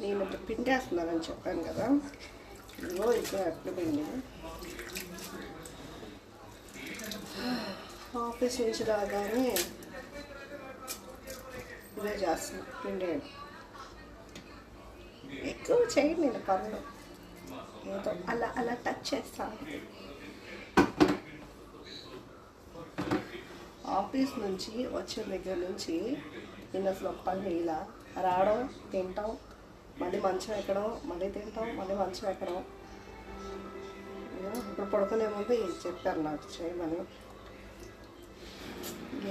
నేను పిండి వేస్తున్నానని చెప్పాను కదా. ఇదిగో ఇక్కడ అట్ల పిండి ఆఫీస్ నుంచి రాగానే ఇదే చేస్తున్నాను. పిండి ఎక్కువ చేయండి, నేను పనులు ఏదో అలా అలా టచ్ చేస్తాను. ఆఫీస్ నుంచి వచ్చిన దగ్గర నుంచి నేను అసలు పని ఇలా రావడం, తింటాం, మళ్ళీ మంచం ఎక్కడం, మళ్ళీ తింటాం, మళ్ళీ మంచం ఎక్కడం. ఇప్పుడు పడుకునే ముందు ఇది చెప్పారు నాకు చేయమని.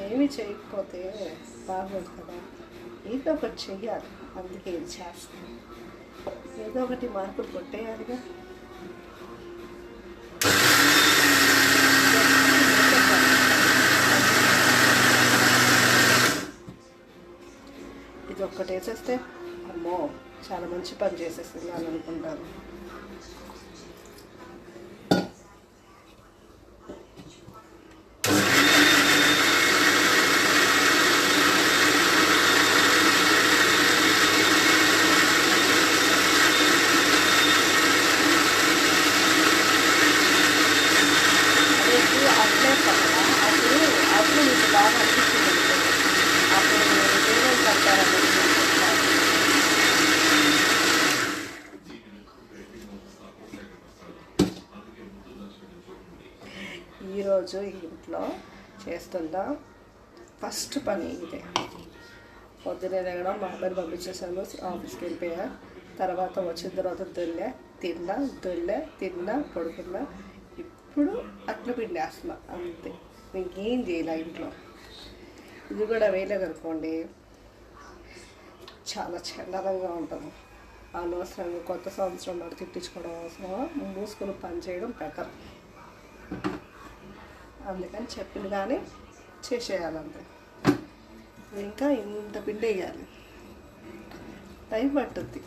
ఏమి చేయకపోతే బాగోదు కదా, ఏదో ఒకటి చెయ్యాలి. అందుకే ఇది చేస్తాను. ఏదో ఒకటి మార్పులు కొట్టేయాలిగా. ఇది ఒక్కటి వేసేస్తే అమ్మో చాలా మంచి పని చేసేస్తుంది అని అనుకుంటాను. అప్పుడు మీకు బాగా అనిపిస్తుంది. అప్పుడు ఏమేమి కట్టారని ఈరోజు ఇంట్లో చేస్తున్న ఫస్ట్ పని ఇదే. పొద్దునే లేగడం, మా అబ్బాయిని పంపించేసాను, ఆఫీస్కి వెళ్ళిపోయా. తర్వాత వచ్చిన తర్వాత తిన్నా పడుకున్నా. ఇప్పుడు అట్ల పిండి వేస్తున్నా అంతే, ఇంకేం చేయలే ఇంట్లో. ఇది కూడా వేయలేదనుకోండి చాలా చండాలంగా ఉంటుంది. అనవసరంగా కొత్త సంవత్సరం నాకు తిట్టించుకోవడం అవసరమా? మూసుకొని పని చేయడం బెటర్. అందుకని చెప్పింది కానీ చేసేయాలంతే. ఇంకా ఇంత పిండి వేయాలి, టైం పట్టుద్ది.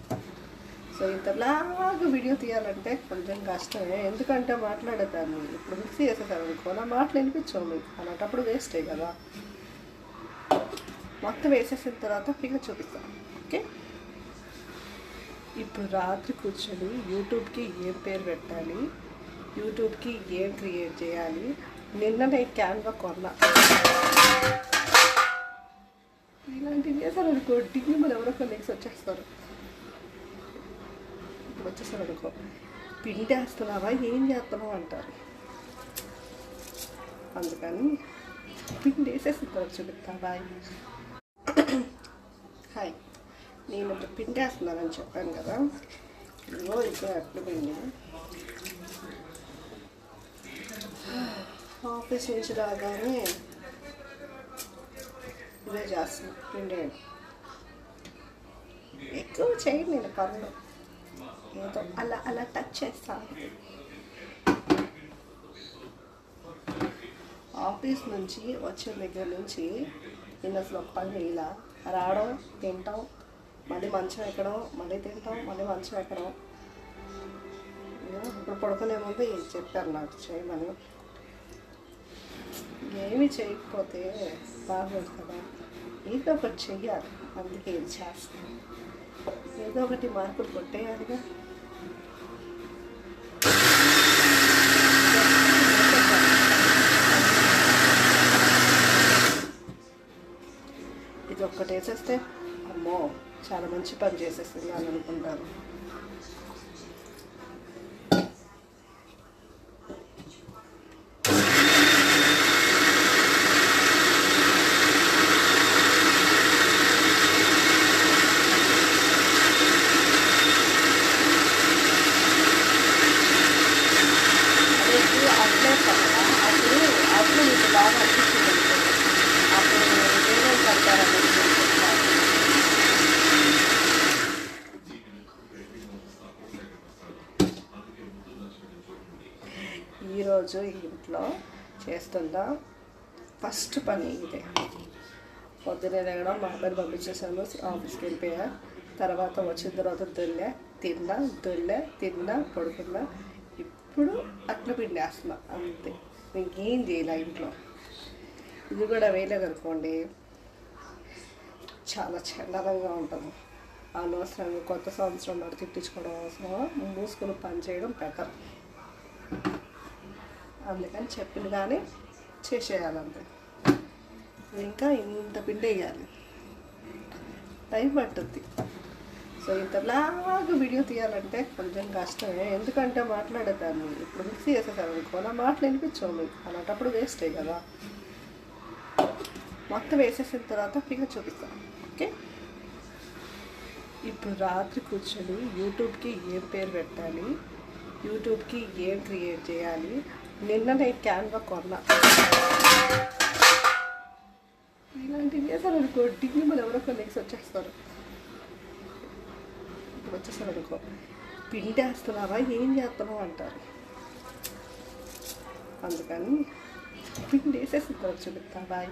సో ఇంతలాగా వీడియో తీయాలంటే కొంచెం కష్టమే, ఎందుకంటే మాట్లాడేదాన్ని. ఇప్పుడు మిక్సీ వేసేసాను అనుకో, నా మాటలు వినిపించవు మీకు, అలాంటప్పుడు వేస్టే కదా. మొత్తం వేసేసిన తర్వాత ఫిగర్ చూపిస్తాను. ఓకే, ఇప్పుడు రాత్రి కూర్చొని యూట్యూబ్కి ఏం పేరు పెట్టాలి, యూట్యూబ్కి ఏం క్రియేట్ చేయాలి. నిన్న నేను క్యాన్వా కొన్నా. ఇలాంటివి చేశారు అనుకో, డిగ్రీ మన ఎవరో కొలీగ్స్ వచ్చేస్తారు అనుకో, పిండి వేస్తున్నావా ఏం చేస్తున్నావు అంటారు. అందుకని పిండి వేసేసి చూపిస్తా. బాయ్. హాయ్, నేను పిండి వేస్తున్నానని చెప్పాను కదా. ఇదిగో ఇక్కడ అట్ల పిండి ఆఫీస్ నుంచి రాగానే ఇదే చేస్తున్నాను. పిండి ఎక్కువ చేయండి, నేను పనులు ఏదో అలా అలా టచ్ చేస్తాను. ఆఫీస్ నుంచి వచ్చిన దగ్గర నుంచి నేను అసలు పని ఇలా రావడం, తింటాం, మళ్ళీ మంచం ఎక్కడం, మళ్ళీ తింటాం, మళ్ళీ మంచం ఎక్కడం. ఇప్పుడు పడుకునే ముందు ఇది చెప్పారు నాకు చేయమని. ఏమి చేయకపోతే బాగోదు కదా, ఏదో ఒకటి చెయ్యాలి. అందుకే ఇది చేస్తాను. ఏదో ఒకటి మార్పులు కొట్టేయాలిగా. ఇది ఒక్కటి వేసేస్తే అమ్మో చాలా మంచి పని చేసేస్తుంది అని అనుకుంటాను. అప్పుడు మీకు బాగా అనిపిస్తుంది. అప్పుడు ఏమేమి కట్టారని ఈరోజు ఇంట్లో చేస్తున్న ఫస్ట్ పని ఇదే. పొద్దునే లేగడం, మా అబ్బాయిని పంపించేసాను, ఆఫీస్కి వెళ్ళిపోయా. తర్వాత వచ్చిన తర్వాత తిన్నా పడుకున్నా. ఇప్పుడు అట్ల పిండి వేస్తున్నా అంతే, ఇంకేం చేయలే ఇంట్లో. ఇది కూడా వేయలేదనుకోండి చాలా చండాలంగా ఉంటుంది. అనవసరంగా కొత్త సంవత్సరం నాడు తిట్టించుకోవడం అవసరమా? మూసుకుని పని చేయడం బెటర్. అందుకని చెప్పింది కానీ చేసేయాలంతే. ఇంకా ఇంత పిండి వేయాలి, టైం పట్టుద్ది. సో ఇంతలాగా వీడియో తీయాలంటే కొంచెం కష్టమే, ఎందుకంటే మాట్లాడేదాన్ని. ఇప్పుడు మిక్సీ చేసేసాను అనుకో, నా మాటలు వినిపించవు మీకు, అలాంటప్పుడు వేస్టే కదా. మొత్తం వేసేసిన తర్వాత ఫ్రీగా చూపిస్తాను. ఓకే, ఇప్పుడు రాత్రి కూర్చొని యూట్యూబ్కి ఏం పేరు పెట్టాలి, యూట్యూబ్కి ఏం క్రియేట్ చేయాలి. నిన్న నేను క్యాన్వా కొన్నా. ఇలాంటివి వేసారనుకో డిగ్రీ మన ఎవరో కొన్నేసి వచ్చేస్తారు. ఇప్పుడు వచ్చేస్తారు అనుకో, పిండి వేస్తున్నావా ఏం చేస్తున్నావు అంటారు. అందుకని పిండి వేసేసిన తర్వాత చూపిస్తా. బాయ్.